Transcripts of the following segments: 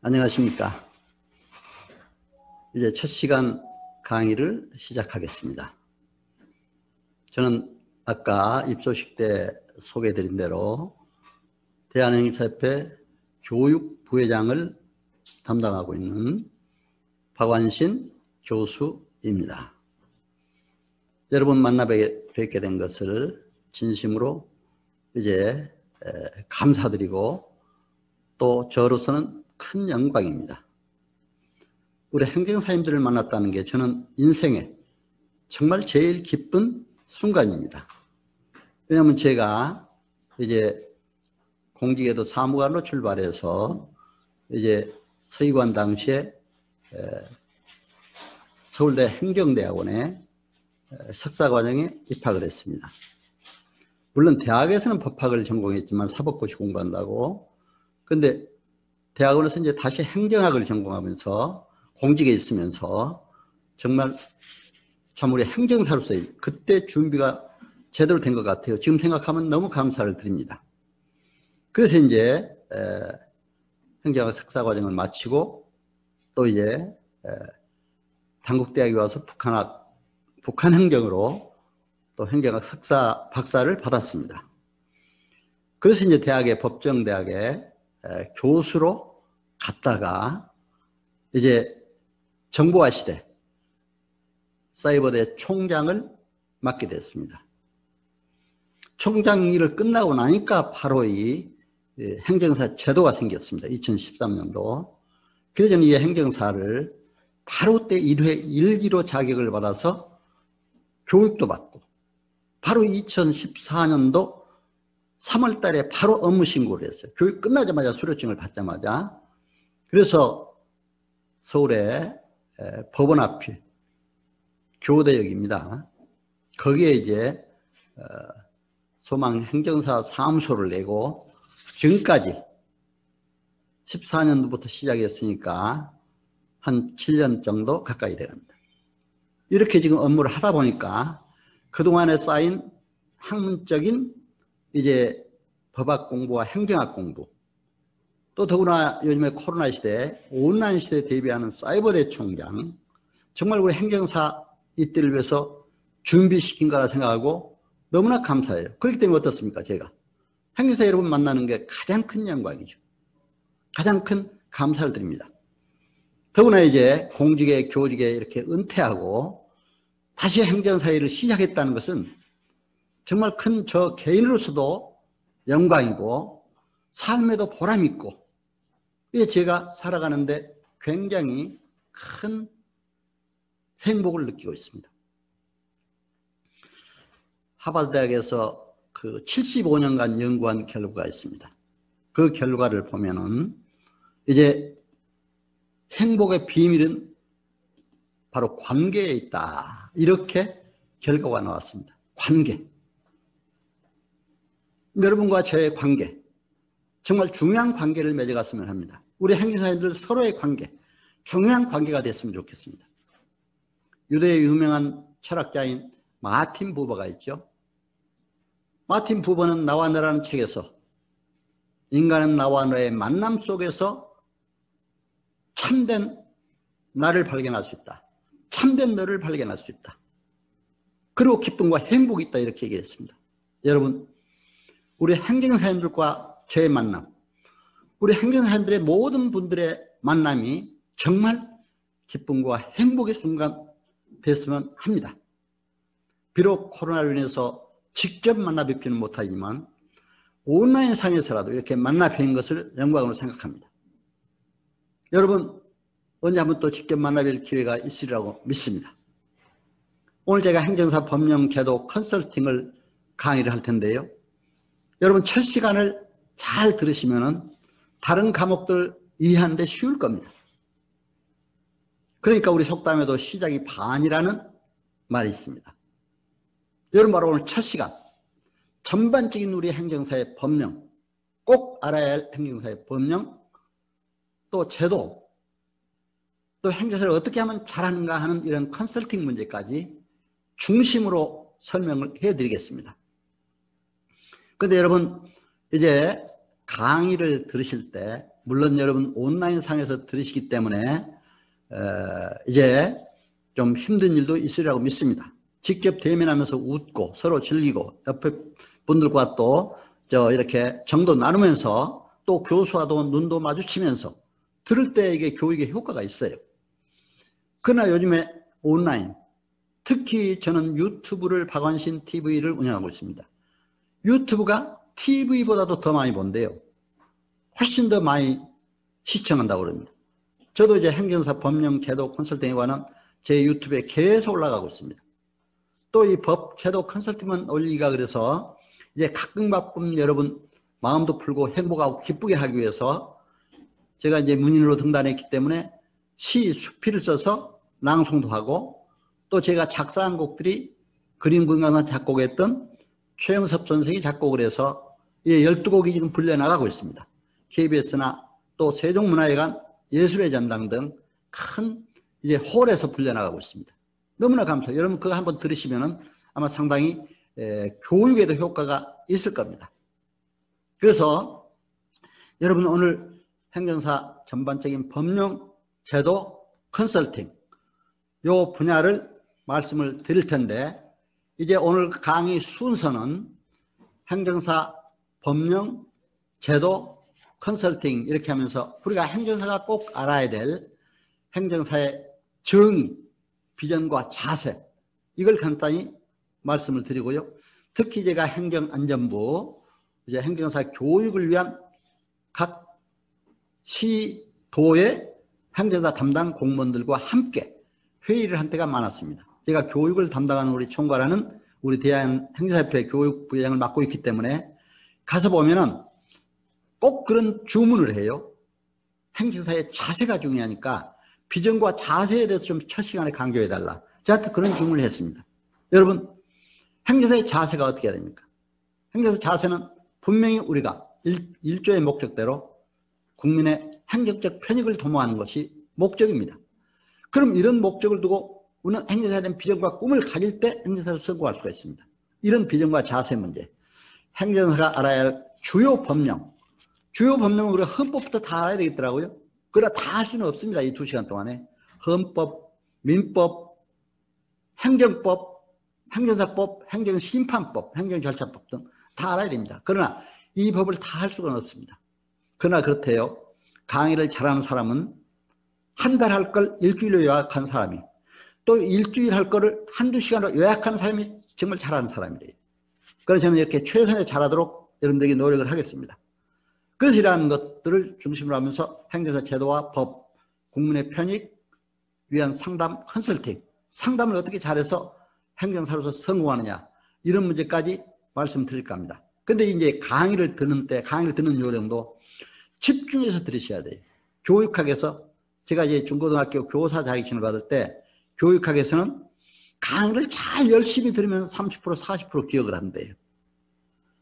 안녕하십니까. 이제 첫 시간 강의를 시작하겠습니다. 저는 아까 입소식 때 소개해드린 대로 대한행사협회 교육부회장을 담당하고 있는 박완신 교수입니다. 여러분 만나 뵙게 된 것을 진심으로 이제 감사드리고 또 저로서는 큰 영광입니다. 우리 행정사님들을 만났다는 게 저는 인생에 정말 제일 기쁜 순간입니다. 왜냐하면 제가 이제 공직에도 사무관으로 출발해서 이제 서기관 당시에 서울대 행정대학원에 석사과정에 입학을 했습니다. 물론 대학에서는 법학을 전공했지만 사법고시 공부한다고. 근데 대학원에서 이제 다시 행정학을 전공하면서 공직에 있으면서 정말 참 우리 행정사로서의 그때 준비가 제대로 된 것 같아요. 지금 생각하면 너무 감사를 드립니다. 그래서 이제 행정학 석사과정을 마치고 또 이제 단국대학에 와서 북한 행정으로 또 행정학 석사 박사를 받았습니다. 그래서 이제 법정대학에 교수로 갔다가 이제 정보화 시대 사이버대 총장을 맡게 됐습니다. 총장 일을 끝나고 나니까 바로 이 행정사 제도가 생겼습니다. 2013년도. 그래서 저는 이 행정사를 바로 때 1회 1기로 자격을 받아서 교육도 받고 바로 2014년도 3월 달에 바로 업무 신고를 했어요. 교육 끝나자마자 수료증을 받자마자. 그래서 서울의 법원 앞이 교대역입니다. 거기에 이제 소망 행정사 사무소를 내고 지금까지 14년도부터 시작했으니까 한 7년 정도 가까이 돼갑니다. 이렇게 지금 업무를 하다 보니까 그동안에 쌓인 학문적인 이제 법학 공부와 행정학 공부, 또 더구나 요즘에 코로나 시대, 온라인 시대에 대비하는 사이버대 총장, 정말 우리 행정사 이때를 위해서 준비시킨 거라 생각하고 너무나 감사해요. 그렇기 때문에 어떻습니까? 제가 행정사 여러분 만나는 게 가장 큰 영광이죠. 가장 큰 감사를 드립니다. 더구나 이제 공직에 교직에 이렇게 은퇴하고 다시 행정사 일을 시작했다는 것은 정말 큰 저 개인으로서도 영광이고 삶에도 보람이 있고 이게 제가 살아가는데 굉장히 큰 행복을 느끼고 있습니다. 하버드 대학에서 그 75년간 연구한 결과가 있습니다. 그 결과를 보면은 이제 행복의 비밀은 바로 관계에 있다. 이렇게 결과가 나왔습니다. 관계. 여러분과 저의 관계, 정말 중요한 관계를 맺어갔으면 합니다. 우리 행정사님들 서로의 관계, 중요한 관계가 됐으면 좋겠습니다. 유대의 유명한 철학자인 마틴 부버가 있죠. 마틴 부버는 나와 너라는 책에서 인간은 나와 너의 만남 속에서 참된 나를 발견할 수 있다. 참된 너를 발견할 수 있다. 그리고 기쁨과 행복이 있다 이렇게 얘기했습니다. 여러분, 우리 행정사님들과 저의 만남, 우리 행정사님들의 모든 분들의 만남이 정말 기쁨과 행복의 순간 됐으면 합니다. 비록 코로나로 인해서 직접 만나 뵙지는 못하지만 온라인상에서라도 이렇게 만나 뵙는 것을 영광으로 생각합니다. 여러분 언제 한번 또 직접 만나 뵐 기회가 있으리라고 믿습니다. 오늘 제가 행정사 법령 제도 컨설팅을 강의를 할 텐데요. 여러분 첫 시간을 잘 들으시면은 다른 과목들 이해하는데 쉬울 겁니다. 그러니까 우리 속담에도 시작이 반이라는 말이 있습니다. 여러분 바로 오늘 첫 시간 전반적인 우리 행정사의 법령, 꼭 알아야 할 행정사의 법령, 또 제도, 또 행정사를 어떻게 하면 잘하는가 하는 이런 컨설팅 문제까지 중심으로 설명을 해드리겠습니다. 그런데 여러분 이제 강의를 들으실 때 물론 여러분 온라인 상에서 들으시기 때문에 이제 좀 힘든 일도 있으리라고 믿습니다. 직접 대면하면서 웃고 서로 즐기고 옆에 분들과 또 이렇게 정도 나누면서 또 교수와도 눈도 마주치면서 들을 때 이게 교육의 효과가 있어요. 그러나 요즘에 온라인, 특히 저는 유튜브를 박완신 TV를 운영하고 있습니다. 유튜브가 TV보다도 더 많이 본대요. 훨씬 더 많이 시청한다고 그럽니다. 저도 이제 행정사 법령 제도 컨설팅에 관한 제 유튜브에 계속 올라가고 있습니다. 또 이 법 제도 컨설팅만 올리기가 그래서 이제 가끔 여러분 마음도 풀고 행복하고 기쁘게 하기 위해서 제가 이제 문인으로 등단했기 때문에 시 수필을 써서 낭송도 하고 또 제가 작사한 곡들이 그림군강산 작곡했던 최영섭 선생이 작곡을 해서 12곡이 지금 불려나가고 있습니다. KBS나 또 세종문화회관 예술의 전당 등 큰 이제 홀에서 불려나가고 있습니다. 너무나 감사해요. 여러분 그거 한번 들으시면은 아마 상당히 교육에도 효과가 있을 겁니다. 그래서 여러분 오늘 행정사 전반적인 법령 제도 컨설팅 요 분야를 말씀을 드릴 텐데 이제 오늘 강의 순서는 행정사 법령 제도 컨설팅 이렇게 하면서 우리가 행정사가 꼭 알아야 될 행정사의 정의, 비전과 자세 이걸 간단히 말씀을 드리고요. 특히 제가 행정안전부 이제 행정사 교육을 위한 각 시도의 행정사 담당 공무원들과 함께 회의를 한 때가 많았습니다. 제가 교육을 담당하는 우리 총괄하는 우리 대한행정사협회 교육부장을 맡고 있기 때문에 가서 보면은 꼭 그런 주문을 해요. 행정사의 자세가 중요하니까 비전과 자세에 대해서 좀 첫 시간에 강조해달라. 저한테 그런 주문을 했습니다. 여러분 행정사의 자세가 어떻게 해야 됩니까? 행정사 자세는 분명히 우리가 1조의 목적대로 국민의 행정적 편익을 도모하는 것이 목적입니다. 그럼 이런 목적을 두고 우리는 행정사에 대한 비전과 꿈을 가질 때 행정사를 성공할 수가 있습니다. 이런 비전과 자세 문제, 행정사가 알아야 할 주요 법령은 우리가 헌법부터 다 알아야 되겠더라고요. 그러나 다 할 수는 없습니다. 이 2시간 동안에. 헌법, 민법, 행정법, 행정사법, 행정심판법, 행정절차법 등 다 알아야 됩니다. 그러나 이 법을 다 할 수가 없습니다. 그러나 그렇대요. 강의를 잘하는 사람은 한 달 할 걸 일주일로 요약한 사람이 또 일주일 할 거를 한두 시간으로 요약하는 사람이 정말 잘하는 사람이래요. 그래서 저는 이렇게 최선을 잘하도록 여러분들에게 노력을 하겠습니다. 그래서 이러한 것들을 중심으로 하면서 행정사 제도와 법, 국민의 편익 위한 상담, 컨설팅, 상담을 어떻게 잘해서 행정사로서 성공하느냐 이런 문제까지 말씀드릴까 합니다. 근데 이제 강의를 듣는 요령도 집중해서 들으셔야 돼요. 교육학에서 제가 이제 중고등학교 교사 자격증을 받을 때 교육학에서는 강의를 잘 열심히 들으면 30% 40% 기억을 한대요.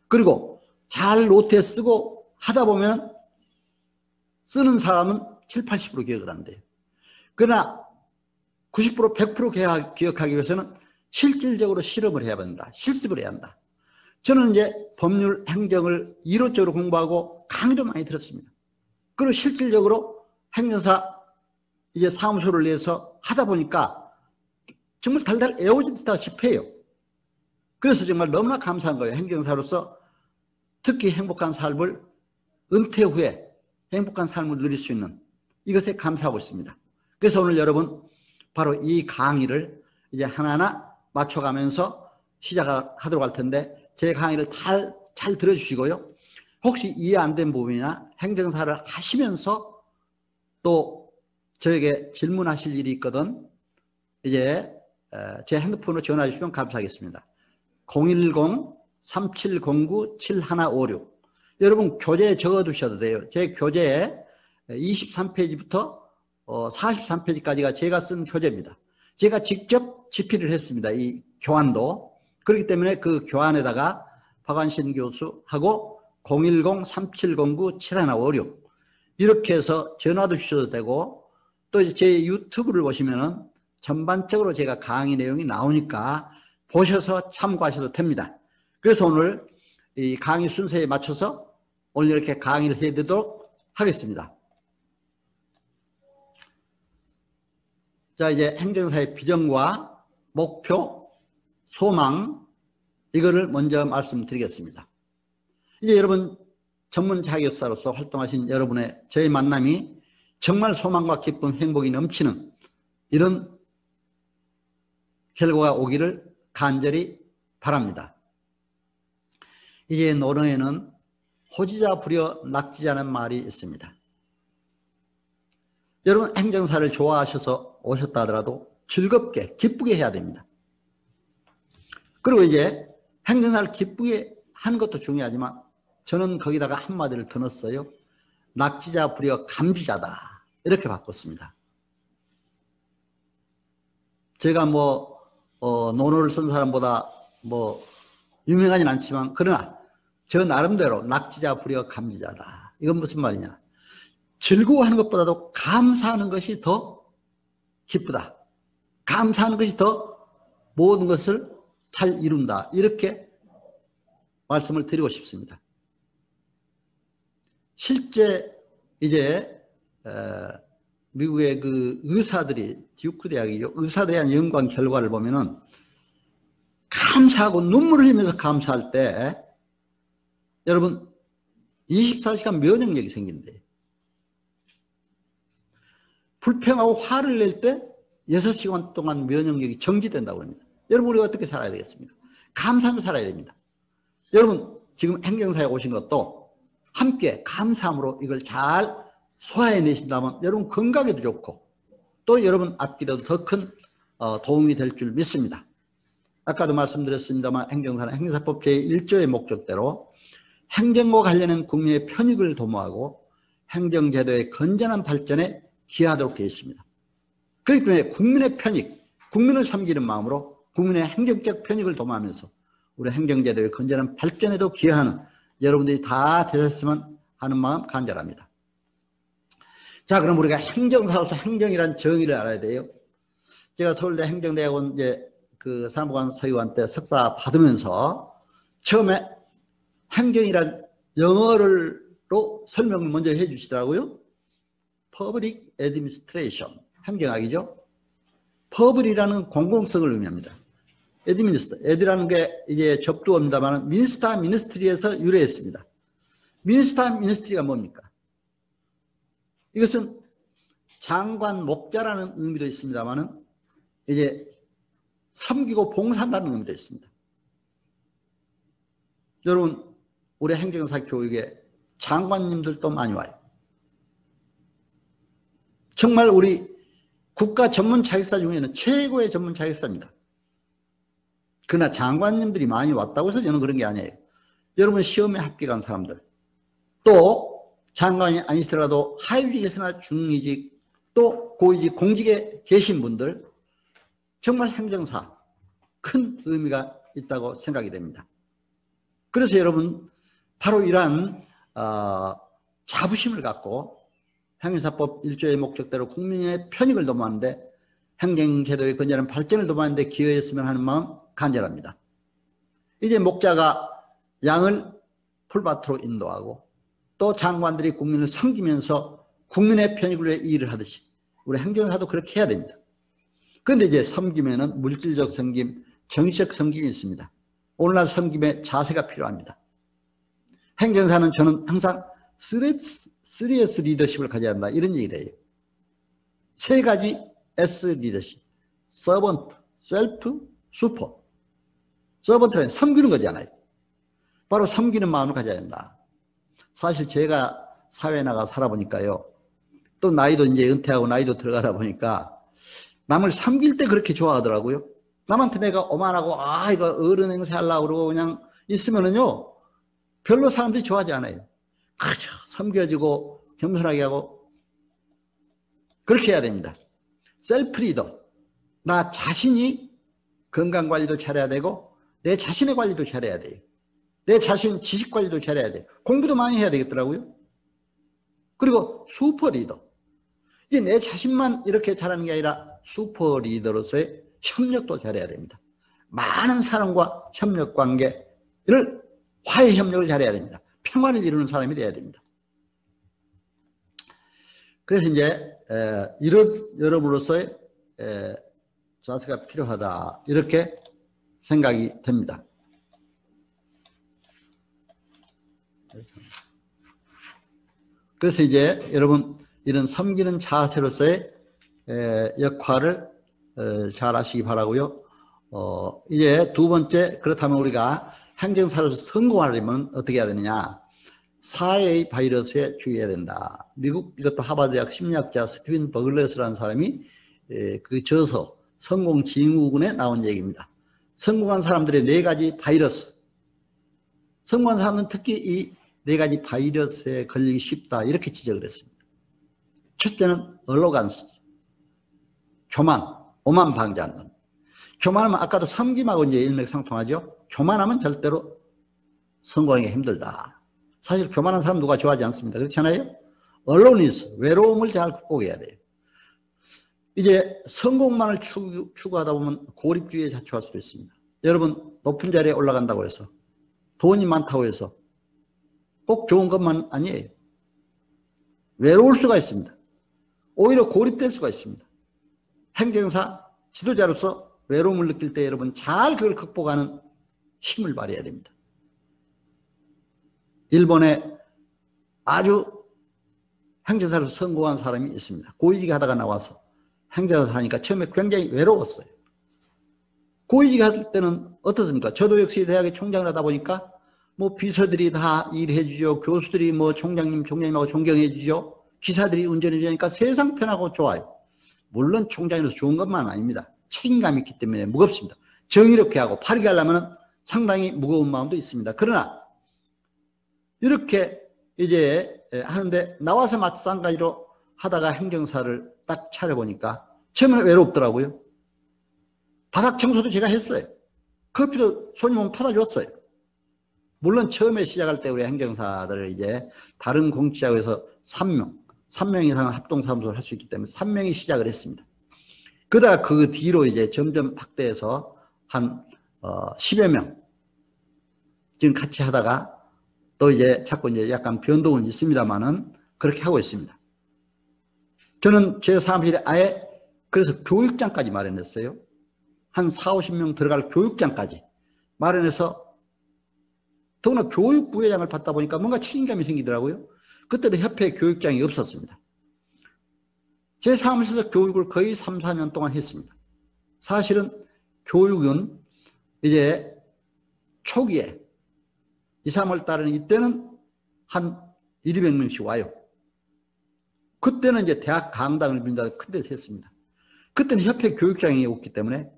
그리고 잘 노트에 쓰고 하다 보면 쓰는 사람은 7, 80% 기억을 한대요. 그러나 90% 100% 기억하기 위해서는 실질적으로 실험을 해야 한다. 실습을 해야 한다. 저는 이제 법률 행정을 이론적으로 공부하고 강의도 많이 들었습니다. 그리고 실질적으로 행정사 이제 사무소를 내서 하다 보니까 정말 달달 애워지다시피 해요. 그래서 정말 너무나 감사한 거예요. 행정사로서 특히 행복한 삶을 은퇴 후에 행복한 삶을 누릴 수 있는 이것에 감사하고 있습니다. 그래서 오늘 여러분 바로 이 강의를 이제 하나하나 맞춰가면서 시작하도록 할 텐데 제 강의를 잘 들어주시고요. 혹시 이해 안 된 부분이나 행정사를 하시면서 또 저에게 질문하실 일이 있거든 이제 제 핸드폰으로 전화 주시면 감사하겠습니다. 010-3709-7156 여러분 교재에 적어두셔도 돼요. 제 교재에 23페이지부터 43페이지까지가 제가 쓴 교재입니다. 제가 직접 집필을 했습니다. 이 교환도. 그렇기 때문에 그 교환에다가 박완신 교수하고 010-3709-7156 이렇게 해서 전화도 주셔도 되고 또 제 유튜브를 보시면은 전반적으로 제가 강의 내용이 나오니까 보셔서 참고하셔도 됩니다. 그래서 오늘 이 강의 순서에 맞춰서 오늘 이렇게 강의를 해드리도록 하겠습니다. 자, 이제 행정사의 비전과 목표, 소망, 이거를 먼저 말씀드리겠습니다. 이제 여러분 전문 자격사로서 활동하신 여러분의 저의 만남이 정말 소망과 기쁨, 행복이 넘치는 이런 결과가 오기를 간절히 바랍니다. 이제 논어에는 호지자 부려 낙지자는 말이 있습니다. 여러분 행정사를 좋아하셔서 오셨다 하더라도 즐겁게 기쁘게 해야 됩니다. 그리고 이제 행정사를 기쁘게 하는 것도 중요하지만 저는 거기다가 한마디를 더 넣었어요. 낙지자 부려 감지자다 이렇게 바꿨습니다. 제가 논어를 쓴 사람보다 유명하진 않지만 그러나 저 나름대로 낙지자 부려 감지자다. 이건 무슨 말이냐? 즐거워하는 것보다도 감사하는 것이 더 기쁘다. 감사하는 것이 더 모든 것을 잘 이룬다. 이렇게 말씀을 드리고 싶습니다. 실제 이제 미국의 그 의사들이 듀크 대학이죠. 의사들에 대한 연구한 결과를 보면은 감사하고 눈물을 흘리면서 감사할 때 여러분 24시간 면역력이 생긴대요. 불평하고 화를 낼 때 6시간 동안 면역력이 정지된다고 합니다. 여러분 우리가 어떻게 살아야 되겠습니까? 감사하며 살아야 됩니다. 여러분 지금 행정사에 오신 것도 함께 감사함으로 이걸 잘 소화해내신다면 여러분 건강에도 좋고 또 여러분 앞길에도 더 큰 도움이 될 줄 믿습니다. 아까도 말씀드렸습니다만 행정사는 행정사법 제1조의 목적대로 행정과 관련된 국민의 편익을 도모하고 행정제도의 건전한 발전에 기여하도록 되어 있습니다. 그렇기 때문에 국민의 편익, 국민을 섬기는 마음으로 국민의 행정적 편익을 도모하면서 우리 행정제도의 건전한 발전에도 기여하는 여러분들이 다 되셨으면 하는 마음 간절합니다. 자, 그럼 우리가 행정사로서 행정이란 정의를 알아야 돼요. 제가 서울대 행정대학원 이제 그 사무관 서기관 때 석사 받으면서 처음에 행정이란 영어로 설명을 먼저 해 주시더라고요. Public Administration, 행정학이죠. Public이라는 공공성을 의미합니다. Administra라는 게 이제 접두어입니다만 미니스터 미니스트리에서 유래했습니다. 미니스터 미니스트리가 뭡니까? 이것은 장관 목자라는 의미도 있습니다만 이제 섬기고 봉사한다는 의미도 있습니다. 여러분 우리 행정사 교육에 장관님들도 많이 와요. 정말 우리 국가 전문 자격사 중에는 최고의 전문 자격사입니다. 그러나 장관님들이 많이 왔다고 해서 저는 그런 게 아니에요. 여러분 시험에 합격한 사람들 또 장관이 아니시더라도 하위직에서나 중위직 또 고위직 공직에 계신 분들 정말 행정사 큰 의미가 있다고 생각이 됩니다. 그래서 여러분 바로 이러한 자부심을 갖고 행정사법 1조의 목적대로 국민의 편익을 도모하는데 행정제도의 건전한 발전을 도모하는 데 기여했으면 하는 마음 간절합니다. 이제 목자가 양을 풀밭으로 인도하고 또 장관들이 국민을 섬기면서 국민의 편익을 위해 일을 하듯이 우리 행정사도 그렇게 해야 됩니다. 그런데 이제 섬김에는 물질적 섬김, 정치적 섬김이 있습니다. 오늘날 섬김의 자세가 필요합니다. 행정사는 저는 항상 시리어스 리더십을 가져야 한다 이런 얘기를 해요. 세 가지 S 리더십, 서번트, 셀프, 슈퍼. 서번트는 섬기는 거잖아요. 바로 섬기는 마음을 가져야 된다. 사실 제가 사회에 나가 살아보니까요. 또 나이도 이제 은퇴하고 나이도 들어가다 보니까 남을 섬길 때 그렇게 좋아하더라고요. 남한테 내가 오만하고 이거 어른 행세하려고 그러고 그냥 있으면은요 별로 사람들이 좋아하지 않아요. 그렇죠. 섬겨주고 겸손하게 하고 그렇게 해야 됩니다. 셀프 리더. 나 자신이 건강관리도 잘해야 되고 내 자신의 관리도 잘해야 돼요. 내 자신 지식관리도 잘해야 돼요. 공부도 많이 해야 되겠더라고요. 그리고 슈퍼 리더. 이게 내 자신만 이렇게 잘하는 게 아니라 슈퍼 리더로서의 협력도 잘해야 됩니다. 많은 사람과 협력 관계를 화해 협력을 잘해야 됩니다. 평화를 이루는 사람이 돼야 됩니다. 그래서 이제 이런 여러분으로서의 자세가 필요하다 이렇게 생각이 됩니다. 그래서 이제 여러분 이런 섬기는 자세로서의 역할을 잘 아시기 바라고요. 이제 두 번째, 그렇다면 우리가 행정사로서 성공하려면 어떻게 해야 되느냐? 사회의 바이러스에 주의해야 된다. 미국 이것도 하버드대학 심리학자 스티븐 버글러스라는 사람이 그 저서 성공증후군에 나온 얘기입니다. 성공한 사람들의 4가지 바이러스. 성공한 사람은 특히 이 4가지 바이러스에 걸리기 쉽다 이렇게 지적을 했습니다. 첫째는 얼로간스, 교만, 오만방자한. 교만하면 아까도 섬김하고 이제 일맥상통하죠. 교만하면 절대로 성공하기 힘들다. 사실 교만한 사람 누가 좋아하지 않습니다. 그렇지 않아요? aloneness, 외로움을 잘 극복해야 돼요. 이제 성공만을 추구하다 보면 고립주의에 자초할 수도 있습니다. 여러분 높은 자리에 올라간다고 해서 돈이 많다고 해서 꼭 좋은 것만 아니에요. 외로울 수가 있습니다. 오히려 고립될 수가 있습니다. 행정사 지도자로서 외로움을 느낄 때 여러분 잘 그걸 극복하는 힘을 발휘해야 됩니다. 일본에 아주 행정사로 성공한 사람이 있습니다. 고위직 하다가 나와서 행정사 하니까 처음에 굉장히 외로웠어요. 고위직 할 때는 어떻습니까? 저도 역시 대학의 총장을 하다 보니까 뭐 비서들이 다 일해 주죠. 교수들이 뭐 총장님하고 존경해 주죠. 기사들이 운전해 주니까 세상 편하고 좋아요. 물론 총장이라서 좋은 것만 아닙니다. 책임감이 있기 때문에 무겁습니다. 정의롭게 하고 바르게 하려면 상당히 무거운 마음도 있습니다. 그러나 이렇게 이제 하는데 나와서 마찬가지로 하다가 행정사를 딱 차려보니까 처음에는 외롭더라고요. 바닥 청소도 제가 했어요. 커피도 손님 오면 타다 줬어요. 물론 처음에 시작할 때 우리 행정사들을 이제 다른 공직자에서 3명 이상 합동사무소를 할 수 있기 때문에 3명이 시작을 했습니다. 그러다가 그 뒤로 이제 점점 확대해서 한 10여 명 지금 같이 하다가 또 이제 자꾸 이제 약간 변동은 있습니다만은 그렇게 하고 있습니다. 저는 제 사무실에 아예 그래서 교육장까지 마련했어요. 한 40~50명 들어갈 교육장까지 마련해서 더구나 교육 부회장을 받다 보니까 뭔가 책임감이 생기더라고요. 그때도 협회 교육장이 없었습니다. 제 사무실에서 교육을 거의 3~4년 동안 했습니다. 사실은 교육은 이제 초기에 2~3월 달에는 이때는 한 100~200명씩 와요. 그때는 이제 대학 강당을 빌린다고 큰 데서 했습니다. 그때는 협회 교육장이 없기 때문에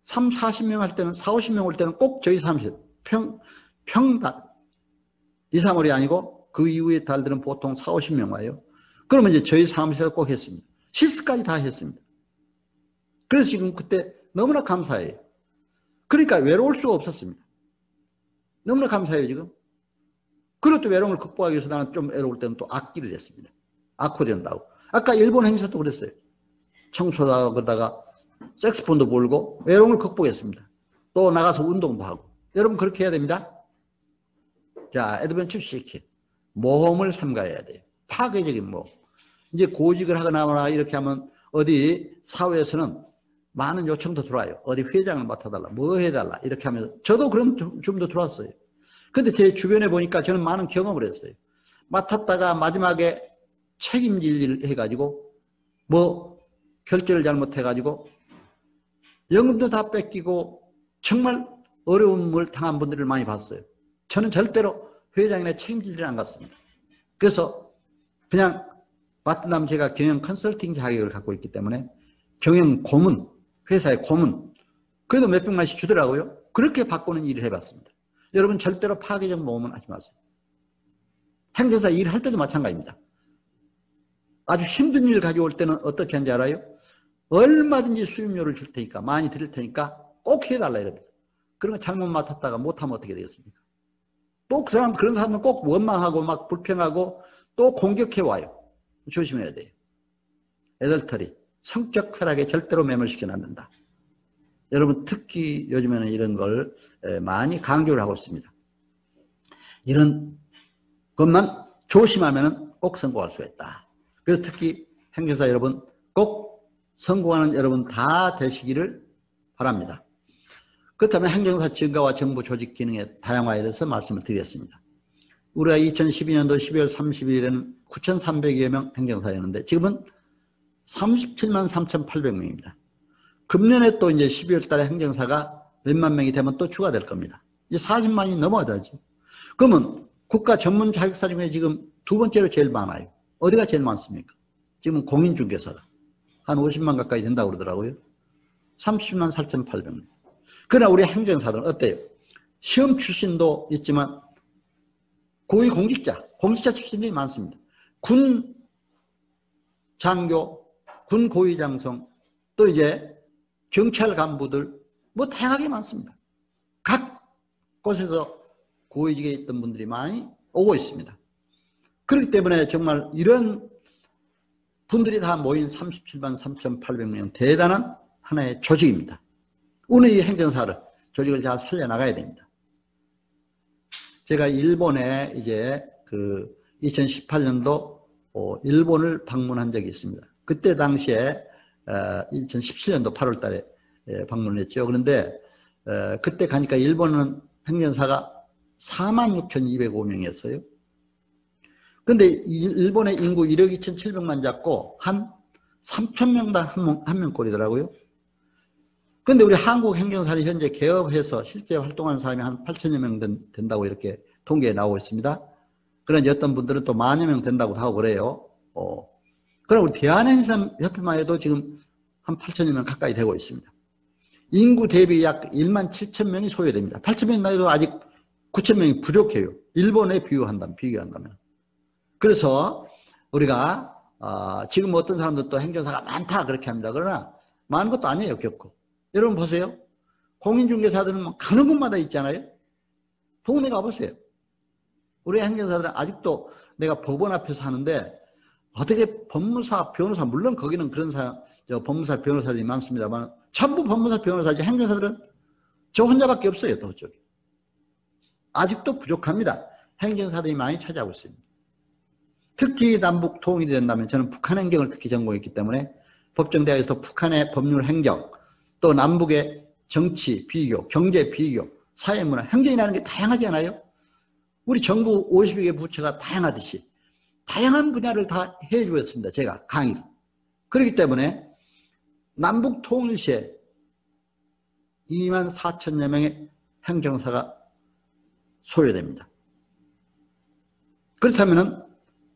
30~40명 할 때는 40~50명 올 때는 꼭 저희 사무실 평달 2~3월이 아니고 그 이후의 달들은 보통 40~50명 와요. 그러면 이제 저희 사무실에서 꼭 했습니다. 실습까지 다 했습니다. 그래서 지금 그때 너무나 감사해요. 그러니까 외로울 수가 없었습니다. 너무나 감사해요 지금. 그리고 또 외로움을 극복하기 위해서 나는 좀 외로울 때는 또 악기를 했습니다. 아코디언도 하고. 아까 일본 행사도 그랬어요. 청소하다가 그러다가 색스폰도 불고 외로움을 극복했습니다. 또 나가서 운동도 하고. 여러분 그렇게 해야 됩니다. 자, 애드벤처 시킷. 모험을 삼가해야 돼요. 파괴적인 모험. 이제 고직을 하거나 이렇게 하면 어디 사회에서는 많은 요청도 들어와요. 어디 회장을 맡아달라, 뭐 해달라 이렇게 하면서 저도 그런 주문도 들어왔어요. 근데 제 주변에 보니까 저는 많은 경험을 했어요. 맡았다가 마지막에 책임질 일을 해가지고 뭐 결제를 잘못해가지고 연금도 다 뺏기고 정말 어려움을 당한 분들을 많이 봤어요. 저는 절대로 회장이나 책임질 일을 안 갔습니다. 그래서 그냥 맡은 제가 경영 컨설팅 자격을 갖고 있기 때문에 경영 고문, 회사의 고문 그래도 몇백만씩 주더라고요. 그렇게 바꾸는 일을 해봤습니다. 여러분 절대로 파괴적 모험은 하지 마세요. 행정사 일할 때도 마찬가지입니다. 아주 힘든 일 가져올 때는 어떻게 하는지 알아요? 얼마든지 수임료를 줄 테니까 많이 드릴 테니까 꼭 해달라 이럽니다. 그런 거 잘못 맡았다가 못하면 어떻게 되겠습니까? 또 그 사람 그런 사람은 꼭 원망하고 막 불평하고 또 공격해 와요. 조심해야 돼요. 애들털이 성격 쾌락에 절대로 매몰시키면 안 된다. 여러분 특히 요즘에는 이런 걸 많이 강조를 하고 있습니다. 이런 것만 조심하면 꼭 성공할 수 있다. 그래서 특히 행정사 여러분 꼭 성공하는 여러분 다 되시기를 바랍니다. 그렇다면 행정사 증가와 정부 조직 기능의 다양화에 대해서 말씀을 드리겠습니다. 우리가 2012년도 12월 30일에는 9,300여 명 행정사였는데 지금은 37만 3,800명입니다. 금년에 또 이제 12월 달에 행정사가 몇만 명이 되면 또 추가될 겁니다. 이제 40만이 넘어가죠. 그러면 국가 전문 자격사 중에 지금 두 번째로 제일 많아요. 어디가 제일 많습니까? 지금 공인중개사가 한 50만 가까이 된다고 그러더라고요. 30만 4,800명. 그러나 우리 행정사들은 어때요? 시험 출신도 있지만 고위공직자, 공직자 출신들이 많습니다. 군 장교, 군 고위장성, 또 이제 경찰 간부들 뭐 다양하게 많습니다. 각 곳에서 고위직에 있던 분들이 많이 오고 있습니다. 그렇기 때문에 정말 이런 분들이 다 모인 37만 3,800명 대단한 하나의 조직입니다. 오늘 이 행정사를 조직을 잘 살려나가야 됩니다. 제가 일본에 이제 그 2018년도 일본을 방문한 적이 있습니다. 그때 당시에 2017년도 8월 달에 방문을 했죠. 그런데 그때 가니까 일본은 행정사가 46,205명이었어요. 그런데 일본의 인구 1억 2,700만 잡고 한 3,000명당 한 명꼴이더라고요. 그런데 우리 한국 행정사는 현재 개업해서 실제 활동하는 사람이 한 8,000여 명 된다고 이렇게 통계에 나오고 있습니다. 그런데 어떤 분들은 또 10,000여 명 된다고 하고 그래요. 그럼 우리 대한행정협회만 해도 지금 한 8,000여 명 가까이 되고 있습니다. 인구 대비 약 1만 7천 명이 소요됩니다. 8,000명 나이도 아직 9,000명이 부족해요. 일본에 비교한다면. 그래서 우리가 지금 어떤 사람들 또 행정사가 많다 그렇게 합니다. 그러나 많은 것도 아니에요. 겪고. 여러분 보세요. 공인중개사들은 가는 곳마다 있잖아요. 동네 가보세요. 우리 행정사들은 아직도 내가 법원 앞에서 하는데 어떻게 법무사, 변호사, 물론 거기는 그런 법무사, 변호사들이 많습니다만 전부 법무사, 변호사지 행정사들은 저 혼자밖에 없어요. 또 저기. 아직도 부족합니다. 행정사들이 많이 차지하고 있습니다. 특히 남북 통일이 된다면 저는 북한 행정을 특히 전공했기 때문에 법정대학에서 북한의 법률 행정, 또 남북의 정치 비교, 경제 비교, 사회문화, 행정이라는 게 다양하지 않아요? 우리 정부 52개 부처가 다양하듯이 다양한 분야를 다 해주었습니다. 제가 강의를. 그렇기 때문에 남북 통일 시에 2만 4천여 명의 행정사가 소요됩니다. 그렇다면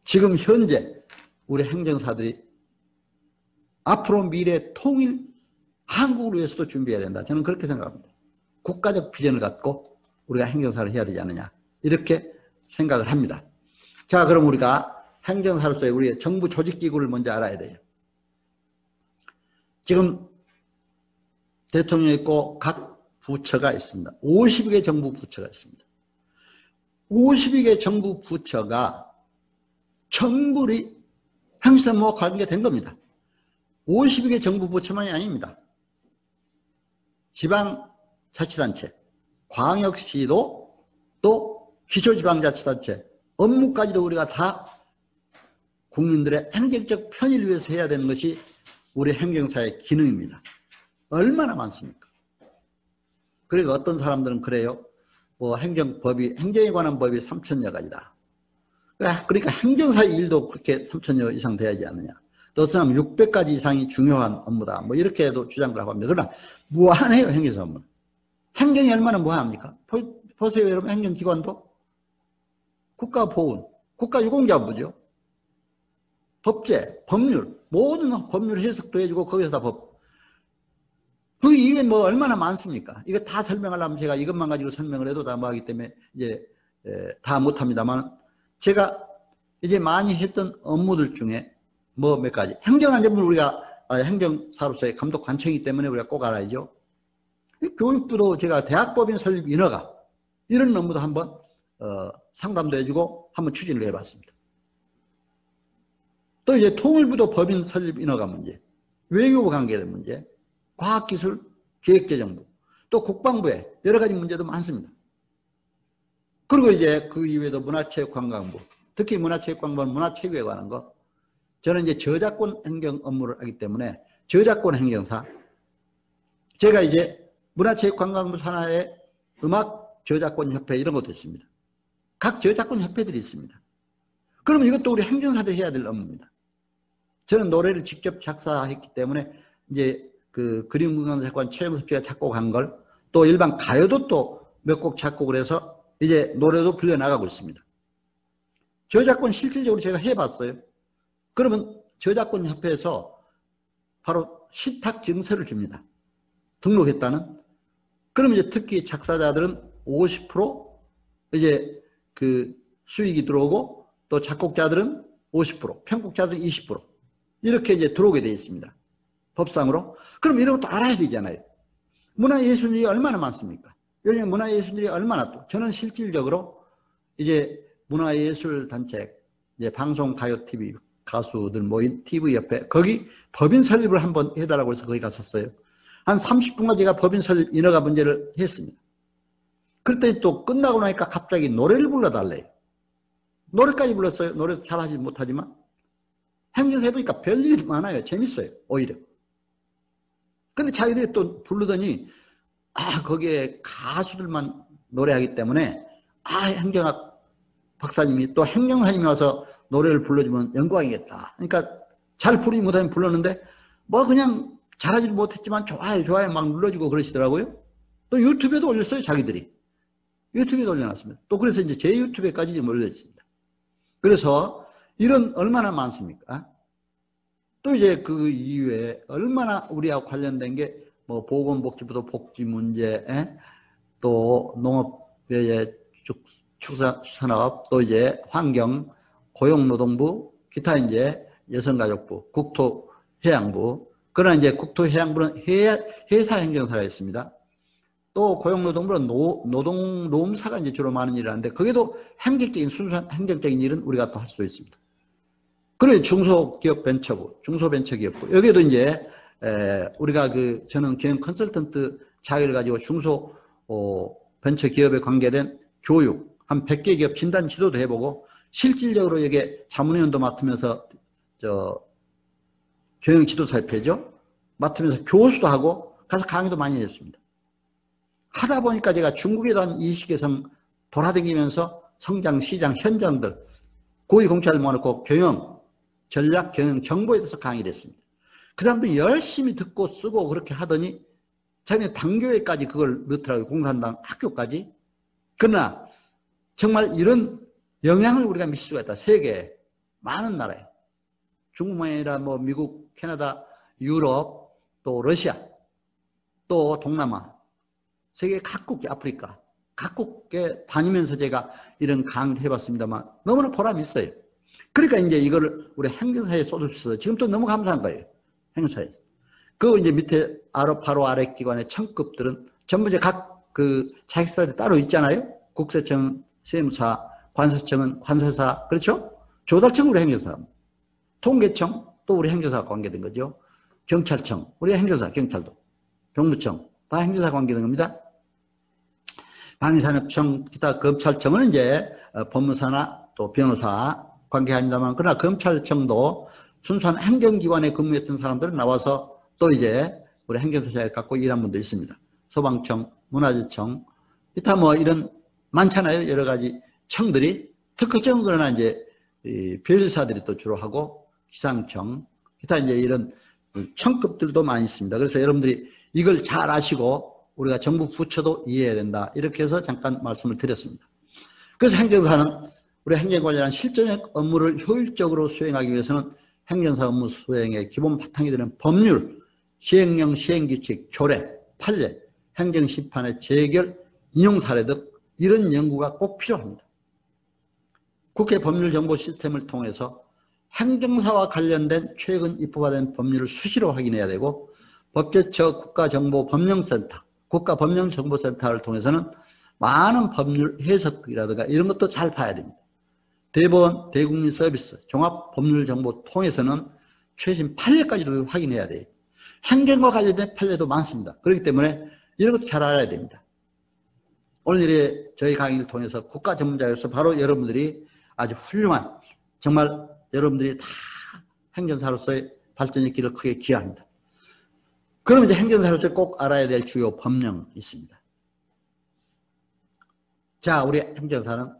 지금 현재 우리 행정사들이 앞으로 미래 통일 한국을 위해서도 준비해야 된다. 저는 그렇게 생각합니다. 국가적 비전을 갖고 우리가 행정사를 해야 되지 않느냐. 이렇게 생각을 합니다. 자, 그럼 우리가 행정사로서의 우리의 정부 조직기구를 먼저 알아야 돼요. 지금 대통령이 있고 각 부처가 있습니다. 52개 정부 부처가 있습니다. 52개 정부 부처가 전부 행정사와 관계된 겁니다. 52개 정부 부처만이 아닙니다. 지방자치단체, 광역시도 또 기초지방자치단체, 업무까지도 우리가 다 국민들의 행정적 편의를 위해서 해야 되는 것이 우리 행정사의 기능입니다. 얼마나 많습니까? 그리고 어떤 사람들은 그래요. 뭐 행정에 관한 법이 3,000여 가지다. 그러니까 행정사의 일도 그렇게 3,000여 이상 돼야지 않느냐. 또 어떤 사람은 600가지 이상이 중요한 업무다. 뭐 이렇게 해도 주장을 하고 합니다. 그러나 무한해요. 행정사 업무는. 행정이 얼마나 무한합니까? 보세요 여러분. 행정기관도 국가보훈, 국가유공자부죠. 법제, 법률, 모든 법률 해석도 해주고 거기서 다 법. 그 이외에 뭐 얼마나 많습니까? 이거 다 설명하려면 제가 이것만 가지고 설명을 해도 다 뭐하기 때문에 이제 다 못합니다만 제가 이제 많이 했던 업무들 중에 뭐 몇 가지. 행정한 점을 우리가 행정사로서의 감독 관청이기 때문에 우리가 꼭 알아야죠. 교육부도 제가 대학법인 설립 인허가 이런 업무도 한번 상담도 해주고 한번 추진을 해봤습니다. 또 이제 통일부도 법인 설립 인허가 문제, 외교부 관계된 문제, 과학기술 기획재정부, 또 국방부에 여러 가지 문제도 많습니다. 그리고 이제 그 이외에도 문화체육관광부, 특히 문화체육관광부는 문화체육에 관한 거, 저는 이제 저작권 행정 업무를 하기 때문에 저작권 행정사, 제가 이제 문화체육관광부 산하에 음악 저작권 협회 이런 것도 있습니다. 각 저작권 협회들이 있습니다. 그러면 이것도 우리 행정사들이 해야 될 업무입니다. 저는 노래를 직접 작사했기 때문에 이제 그 그림문화재관 최영섭 씨가 작곡한 걸 또 일반 가요도 또 몇 곡 작곡을 해서 이제 노래도 불려나가고 있습니다. 저작권 실질적으로 제가 해봤어요. 그러면 저작권 협회에서 바로 신탁 증서를 줍니다. 등록했다는. 그럼 이제 특히 작사자들은 50% 이제 그 수익이 들어오고 또 작곡자들은 50%, 편곡자들은 20% 이렇게 이제 들어오게 되어 있습니다. 법상으로. 그럼 이런 것도 알아야 되잖아요. 문화예술인이 얼마나 많습니까? 요즘 문화예술인이 얼마나 또, 저는 실질적으로 이제 문화예술단체, 이제 방송, 가요, TV, 가수들 모인 TV협회, 거기 법인 설립을 한번 해달라고 해서 거기 갔었어요. 한 30분간 제가 법인 설립 인허가 문제를 했습니다. 그랬더니 또 끝나고 나니까 갑자기 노래를 불러달래요. 노래까지 불렀어요. 노래도 잘하지 못하지만. 행정사 해보니까 별일이 많아요. 재밌어요. 오히려. 근데 자기들이 또 부르더니, 거기에 가수들만 노래하기 때문에, 행정학 박사님이 또 행정사님이 와서 노래를 불러주면 영광이겠다. 그러니까 잘 부르지 못하면 불렀는데, 뭐 그냥 잘하지 못했지만 좋아요, 좋아요 막 눌러주고 그러시더라고요. 또 유튜브에도 올렸어요, 자기들이. 유튜브에도 올려놨습니다. 또 그래서 이제 제 유튜브에까지 좀 올려있습니다. 그래서 이런 얼마나 많습니까? 또 이제 그 이후에 얼마나 우리하고 관련된 게 뭐 보건복지부도 복지 문제, 또 농업의 축산업, 또 이제 환경, 고용노동부, 기타 이제 여성가족부, 국토해양부, 그러나 이제 국토해양부는 회사행정사가 있습니다. 또 고용노동부는 노동사가 이제 주로 많은 일을 하는데, 거기도 행정적인, 순수한 행정적인 일은 우리가 또 할 수 있습니다. 그리고 중소기업벤처부, 중소벤처기업부, 여기도 이제, 우리가 저는 경영 컨설턴트 자격을 가지고 벤처기업에 관계된 교육, 한 100개 기업 진단 지도도 해보고, 실질적으로 여기에 자문위원도 맡으면서, 경영지도사협회죠. 맡으면서 교수도 하고, 가서 강의도 많이 했습니다. 하다 보니까 제가 중국에 대한 인식에 돌아다니면서 성장, 시장, 현장들, 고위공차를 모아놓고 경영, 전략, 경영, 정보에 대해서 강의를 했습니다. 그 사람도 열심히 듣고 쓰고 그렇게 하더니 자기네 당교회까지 그걸 넣더라고요. 공산당 학교까지. 그러나 정말 이런 영향을 우리가 미칠 수가 있다. 세계 많은 나라에. 중국만이 아니라 뭐 미국, 캐나다, 유럽, 또 러시아, 또 동남아, 세계 각국, 아프리카, 각국에 다니면서 제가 이런 강의를 해봤습니다만 너무나 보람이 있어요. 그러니까 이제 이거를 우리 행정사에 쏟을 수 있어요. 지금 또 너무 감사한 거예요. 행정사에서. 그 이제 밑에 바로 아래 기관의 청급들은 전부 이제 각 자격사들이 따로 있잖아요. 국세청, 세무사, 관세청은 관세사, 그렇죠? 조달청 우리 행정사, 통계청 또 우리 행정사가 관계된 거죠. 경찰청, 우리 행정사, 경찰도, 병무청 다 행정사 관계된 겁니다. 방위산업청, 기타 검찰청은 이제 법무사나 또 변호사 관계합니다만, 그러나 검찰청도 순수한 행정기관에 근무했던 사람들은 나와서 또 이제 우리 행정사 자격을 갖고 일한 분도 있습니다. 소방청, 문화재청, 기타 뭐 이런 많잖아요. 여러 가지 청들이. 특허청은 그러나 이제 변리사들이 또 주로 하고, 기상청, 기타 이제 이런 청급들도 많이 있습니다. 그래서 여러분들이 이걸 잘 아시고 우리가 정부 부처도 이해해야 된다. 이렇게 해서 잠깐 말씀을 드렸습니다. 그래서 행정사는 우리 행정 관련한 실전적 업무를 효율적으로 수행하기 위해서는 행정사 업무 수행의 기본 바탕이 되는 법률, 시행령, 시행규칙, 조례, 판례, 행정심판의 재결, 인용 사례 등 이런 연구가 꼭 필요합니다. 국회 법률정보 시스템을 통해서 행정사와 관련된 최근 입법화된 법률을 수시로 확인해야 되고, 법제처 국가정보법령센터, 국가법령정보센터를 통해서는 많은 법률 해석이라든가 이런 것도 잘 봐야 됩니다. 대법원, 대국민 서비스, 종합법률정보 통해서는 최신 판례까지도 확인해야 돼요. 행정과 관련된 판례도 많습니다. 그렇기 때문에 이런 것도 잘 알아야 됩니다. 오늘 저희 강의를 통해서 국가 전문자로서 바로 여러분들이 아주 훌륭한, 정말 여러분들이 다 행정사로서의 발전의 길을 크게 기여합니다. 그럼 이제 행정사로서 꼭 알아야 될 주요 법령이 있습니다. 자, 우리 행정사는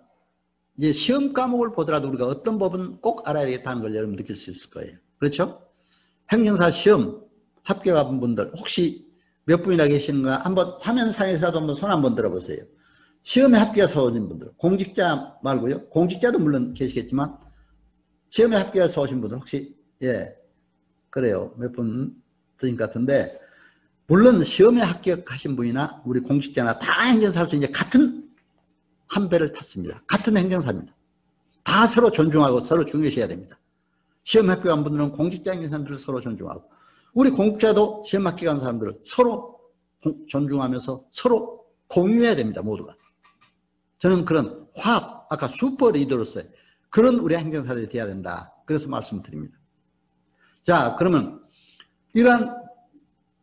이제 시험 과목을 보더라도 우리가 어떤 법은 꼭 알아야 되겠다는 걸 여러분 느낄 수 있을 거예요. 그렇죠? 행정사 시험 합격한 분들 혹시 몇 분이나 계시는가 한번 화면상에서라도 한번 손 한번 들어보세요. 시험에 합격해서 오신 분들, 공직자 말고요. 공직자도 물론 계시겠지만 시험에 합격해서 오신 분들 혹시 그래요. 몇 분 드신 것 같은데 물론 시험에 합격하신 분이나 우리 공직자나 다 행정사로서 이제 같은 한 배를 탔습니다. 같은 행정사입니다. 다 서로 존중하고 서로 중요시해야 됩니다. 시험 합격한 분들은 공직자 행정사들을 서로 존중하고 우리 공직자도 시험 합격한 사람들을 서로 존중하면서 서로 공유해야 됩니다. 모두가. 저는 그런 화합, 아까 슈퍼 리더로서의 그런 우리 행정사들이 되어야 된다. 그래서 말씀드립니다. 자, 그러면 이러한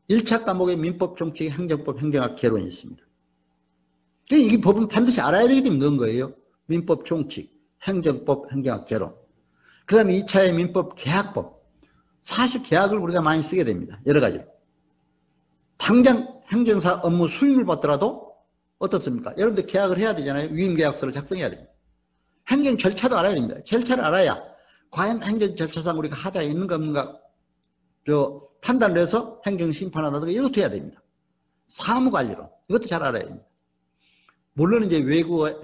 1차 과목의 민법, 정치, 행정법, 행정학 개론이 있습니다. 이 법은 반드시 알아야 되기 때문에 넣은 거예요. 민법, 정치, 행정법, 행정학 개론. 그 다음에 2차의 민법, 계약법. 사실 계약을 우리가 많이 쓰게 됩니다. 여러 가지로. 당장 행정사 업무 수임을 받더라도 어떻습니까? 여러분들 계약을 해야 되잖아요. 위임계약서를 작성해야 됩니다. 행정 절차도 알아야 됩니다. 절차를 알아야 과연 행정 절차상 우리가 하자에 있는가 없는가 판단을 해서 행정 심판하다든가 이것도 해야 됩니다. 사무관리론 이것도 잘 알아야 됩니다. 물론 이제 외국어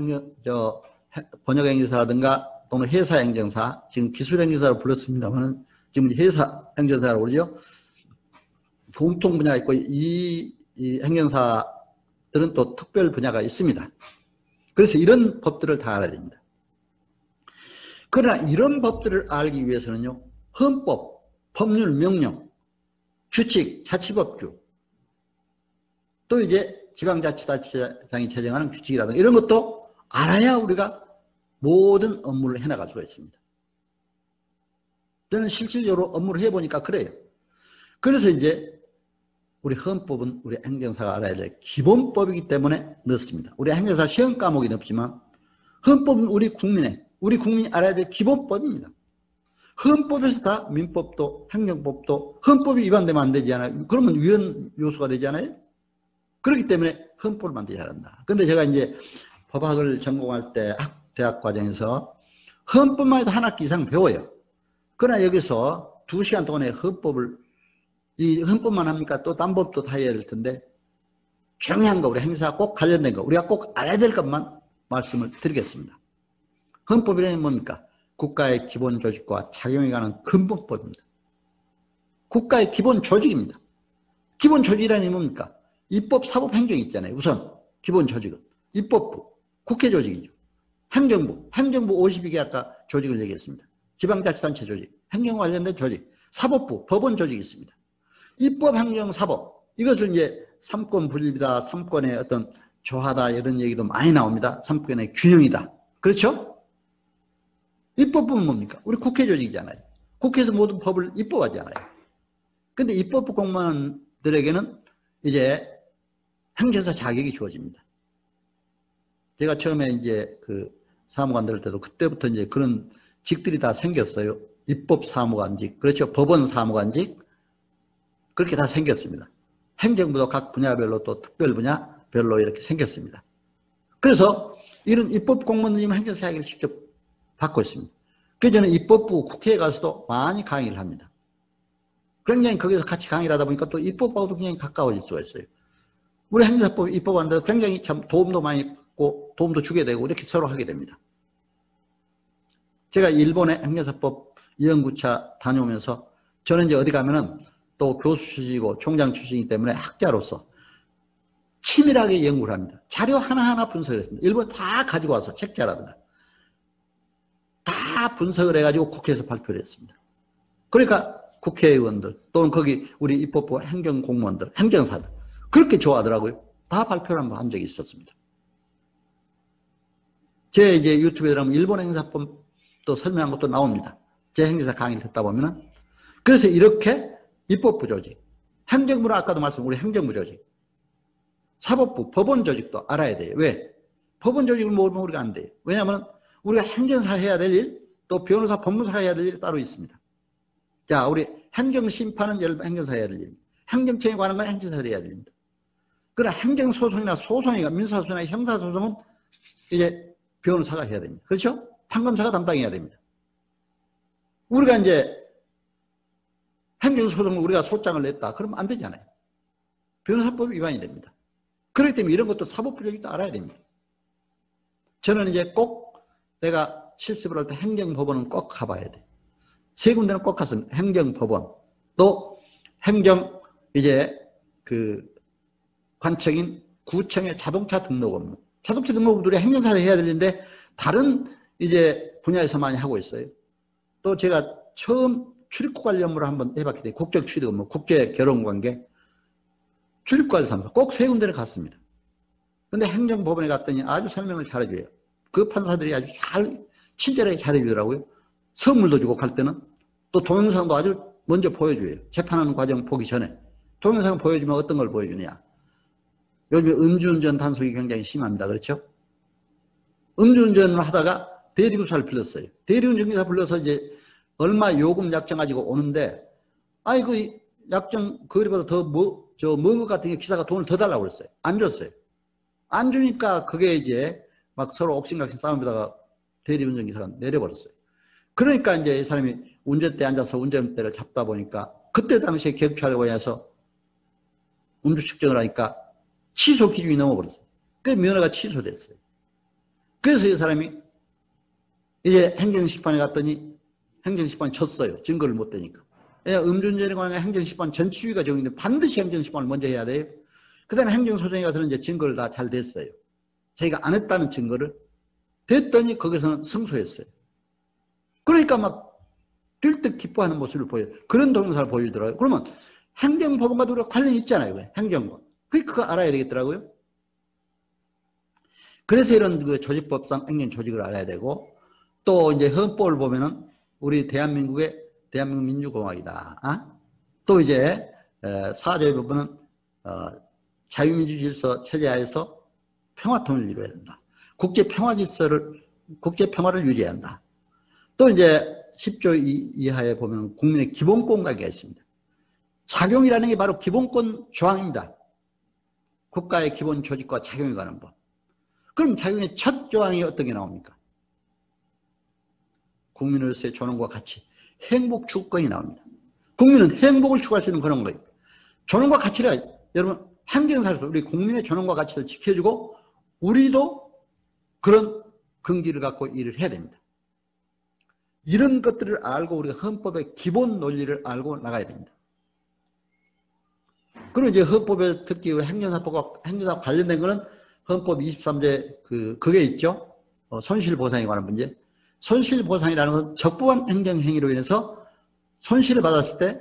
번역 행정사라든가 또는 회사 행정사 지금 기술 행정사로 불렀습니다만은 지금 회사 행정사라고 그러죠. 공통 분야가 있고 이 행정사들은 또 특별 분야가 있습니다. 그래서 이런 법들을 다 알아야 됩니다. 그러나 이런 법들을 알기 위해서는요. 헌법, 법률, 명령, 규칙, 자치법규 또 이제 지방자치단체장이 제정하는 규칙이라든가 이런 것도 알아야 우리가 모든 업무를 해나갈 수가 있습니다. 저는 실질적으로 업무를 해보니까 그래요. 그래서 이제 우리 헌법은 우리 행정사가 알아야 될 기본법이기 때문에 넣습니다. 우리 행정사 시험 과목이 없지만 헌법은 우리 국민이 알아야 될 기본법입니다. 헌법에서 다 민법도 행정법도 헌법이 위반되면 안 되지 않아요? 그러면 위헌 요소가 되지 않아요? 그렇기 때문에 헌법을 만들어야 한다. 그런데 제가 이제 법학을 전공할 때 대학 과정에서 헌법만 해도 한 학기 이상 배워요. 그러나 여기서 2시간 동안에 이 헌법만 합니까? 또 딴 법도 다 해야 될 텐데 중요한 거 우리 행사 꼭 관련된 거 우리가 꼭 알아야 될 것만 말씀을 드리겠습니다. 헌법이라는 뭡니까? 국가의 기본 조직과 작용에 관한 근본법입니다. 국가의 기본 조직입니다. 기본 조직이라는 게 뭡니까? 입법, 사법, 행정이 있잖아요. 우선 기본 조직은 입법부, 국회 조직이죠. 행정부 52개 아까 조직을 얘기했습니다. 지방자치단체 조직, 행정 관련된 조직, 사법부, 법원 조직이 있습니다. 입법, 행정, 사법 이것을 이제 삼권 분립이다, 삼권의 어떤 조화다 이런 얘기도 많이 나옵니다. 삼권의 균형이다. 그렇죠? 입법부는 뭡니까? 우리 국회 조직이잖아요. 국회에서 모든 법을 입법하잖아요. 근데 입법부 공무원들에게는 이제 행정사 자격이 주어집니다. 제가 처음에 이제 그 사무관 될 때도 그때부터 이제 그런 직들이 다 생겼어요. 입법 사무관직, 그렇죠. 법원 사무관직, 그렇게 다 생겼습니다. 행정부도 각 분야별로 또 특별 분야별로 이렇게 생겼습니다. 그래서 이런 입법 공무원님 행정사 자격을 직접 받고 있습니다. 그래서 저는 입법부 국회에 가서도 많이 강의를 합니다. 굉장히 거기서 같이 강의를 하다 보니까 또 입법하고도 굉장히 가까워질 수가 있어요. 우리 행정사법 입법하는데 굉장히 참 도움도 많이 받고 도움도 주게 되고 이렇게 서로 하게 됩니다. 제가 일본의 행정사법 연구차 다녀오면서 저는 이제 어디 가면은 또 교수 출신이고 총장 출신이기 때문에 학자로서 치밀하게 연구를 합니다. 자료 하나하나 분석을 했습니다. 일본 다 가지고 와서 책자라든가 다 분석을 해가지고 국회에서 발표를 했습니다. 그러니까 국회의원들 또는 거기 우리 입법부 행정공무원들, 행정사들 그렇게 좋아하더라고요. 다 발표를 한번 한 적이 있었습니다. 제 이제 유튜브에 들어가면 일본 행정사법도 설명한 것도 나옵니다. 제 행정사 강의를 듣다 보면은. 그래서 이렇게 입법부 조직, 행정부는 아까도 말씀 우리 행정부 조직, 사법부, 법원 조직도 알아야 돼요. 왜? 법원 조직을 모르면 우리가 안 돼요. 왜냐하면 우리가 행정사 해야 될 일, 또 변호사, 법무사 해야 될 일이 따로 있습니다. 자, 우리 행정심판은 행정사 해야 될 일입니다. 행정청에 관한 건 행정사들이 해야 됩니다. 그러나 행정소송이나 소송이나 민사소송이나 형사소송은 이제 변호사가 해야 됩니다. 그렇죠? 판검사가 담당해야 됩니다. 우리가 이제 행정소송을 우리가 소장을 냈다. 그러면 안 되잖아요. 변호사법 위반이 됩니다. 그렇기 때문에 이런 것도 사법부적인 알아야 됩니다. 저는 이제 꼭 내가 실습을 할 때 행정법원은 꼭 가봐야 돼. 세 군데는 꼭 갔습니다. 행정법원, 또 행정 이제 그 관청인 구청의 자동차 등록 업무. 자동차 등록 업무들이 행정사를 해야 되는데 다른 이제 분야에서 많이 하고 있어요. 또 제가 처음 출입국 관련 업무를 한번 해봤기 때문에 국적 취득 업무, 국제 결혼 관계, 출입국 관련 사무소 꼭 세 군데를 갔습니다. 근데 행정법원에 갔더니 아주 설명을 잘해줘요. 그 판사들이 아주 친절하게 잘해주더라고요. 선물도 주고 갈 때는 또 동영상도 아주 먼저 보여줘요. 재판하는 과정 보기 전에. 동영상을 보여주면 어떤 걸 보여주냐. 요즘에 음주운전 단속이 굉장히 심합니다. 그렇죠? 음주운전을 하다가 대리기사를 불렀어요. 대리운전기사 불러서 이제 얼마 요금 약정 가지고 오는데, 아이, 그 약정, 거리보다 더 먼 것 같은 게 기사가 돈을 더 달라고 그랬어요. 안 줬어요. 안 주니까 그게 이제 막 서로 옥신각신 싸움에다가 대리운전기사가 내려버렸어요. 그러니까 이제 이 사람이 운전대에 앉아서 운전대를 잡다 보니까 그때 당시에 경찰관에 해서 음주 측정을 하니까 취소 기준이 넘어버렸어요. 그 면허가 취소됐어요. 그래서 이 사람이 이제 행정심판에 갔더니 행정심판이 졌어요. 증거를 못 대니까. 음주운전에 관한 행정심판 전치유가 적용인데 반드시 행정심판을 먼저 해야 돼요. 그 다음에 행정소송에 가서는 이제 증거를 다 잘 댔어요. 자기가 안 했다는 증거를 됐더니 거기서는 승소했어요. 그러니까 막 들뜩 기뻐하는 모습을 보여요. 그런 동영상을 보여주더라고요. 그러면 행정법원과도 우리가 관련이 있잖아요. 행정법. 그거 알아야 되겠더라고요. 그래서 이런 그 조직법상 행정조직을 알아야 되고, 또 이제 헌법을 보면은 우리 대한민국 민주공화국이다. 또 이제 4조의 부분은 자유민주질서 체제하에서 평화통일을 이루어야 된다. 국제평화를 유지해야 한다. 또 이제 10조 이하에 보면 국민의 기본권 관계가 있습니다. 작용이라는 게 바로 기본권 조항입니다. 국가의 기본 조직과 작용에 관한 법. 그럼 작용의 첫 조항이 어떤 게 나옵니까? 국민으로서의 존엄과 가치, 행복 추구권이 나옵니다. 국민은 행복을 추구할 수 있는 그런 거예요. 존엄과 가치가 여러분 행정사에서 우리 국민의 존엄과 가치를 지켜주고 우리도 그런 긍지를 갖고 일을 해야 됩니다. 이런 것들을 알고 우리가 헌법의 기본 논리를 알고 나가야 됩니다. 그리고 이제 헌법의 특히 행정사법과 행정사 관련된 거는 헌법 23제 그게 있죠. 손실보상에 관한 문제. 손실보상이라는 것은 적법한 행정행위로 인해서 손실을 받았을 때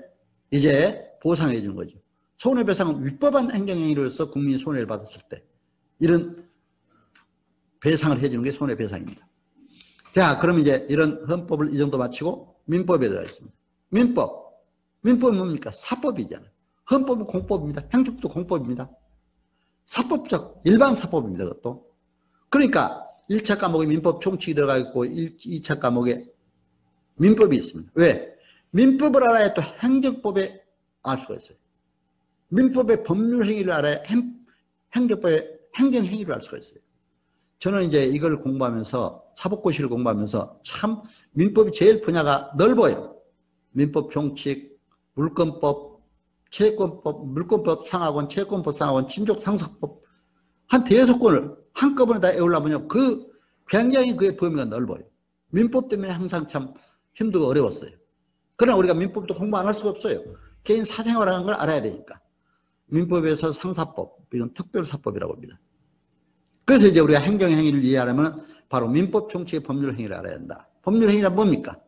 이제 보상해 주는 거죠. 손해배상은 위법한 행정행위로서 국민이 손해를 받았을 때 이런 배상을 해주는 게 손해배상입니다. 자, 그럼 이제 이런 헌법을 이 정도 마치고 민법에 들어가겠습니다. 민법은 뭡니까? 사법이잖아요. 헌법은 공법입니다. 행정법도 공법입니다. 사법적, 일반 사법입니다. 그것도. 그러니까 1차 과목에 민법 총칙이 들어가 있고 2차 과목에 민법이 있습니다. 왜? 민법을 알아야 또 행정법에 알 수가 있어요. 민법의 법률 행위를 알아야 행정법의 행정 행위를 알 수가 있어요. 저는 이제 이걸 공부하면서 사법고시를 공부하면서 참 민법이 제일 분야가 넓어요. 민법 총칙, 물권법, 채권법, 물권법 상하권, 채권법 상하권, 친족 상속법 한 대여섯 권을 한꺼번에 다 외우려면요. 굉장히 그의 범위가 넓어요. 민법 때문에 항상 참 힘들고 어려웠어요. 그러나 우리가 민법도 공부 안 할 수가 없어요. 개인 사생활하는 걸 알아야 되니까. 민법에서 상사법, 이건 특별사법이라고 합니다. 그래서 이제 우리가 행정행위를 이해하려면 바로 민법 총칙의 법률행위를 알아야 한다. 법률행위란 뭡니까?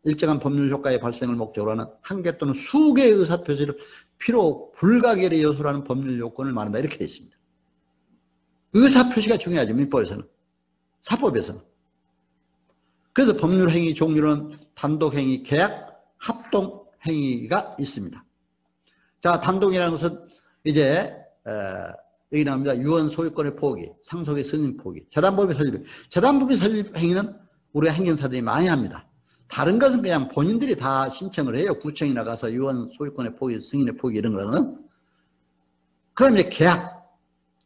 일정한 법률 효과의 발생을 목적으로 하는 한 개 또는 수개의 의사표시를 필요 불가결의 요소로 하는 법률 요건을 말한다. 이렇게 되어 있습니다. 의사표시가 중요하죠. 민법에서는. 사법에서는. 그래서 법률행위 종류는 단독행위, 계약, 합동행위가 있습니다. 자, 단독이라는 것은 이제 여기 나옵니다. 유언 소유권의 포기, 상속의 승인 포기, 재단법의 설립. 재단법의 설립 행위는 우리가 행정사들이 많이 합니다. 다른 것은 그냥 본인들이 다 신청을 해요. 구청이나 가서 의원 소유권의 포기, 승인의 포기 이런 거는. 그다음에 이제 계약.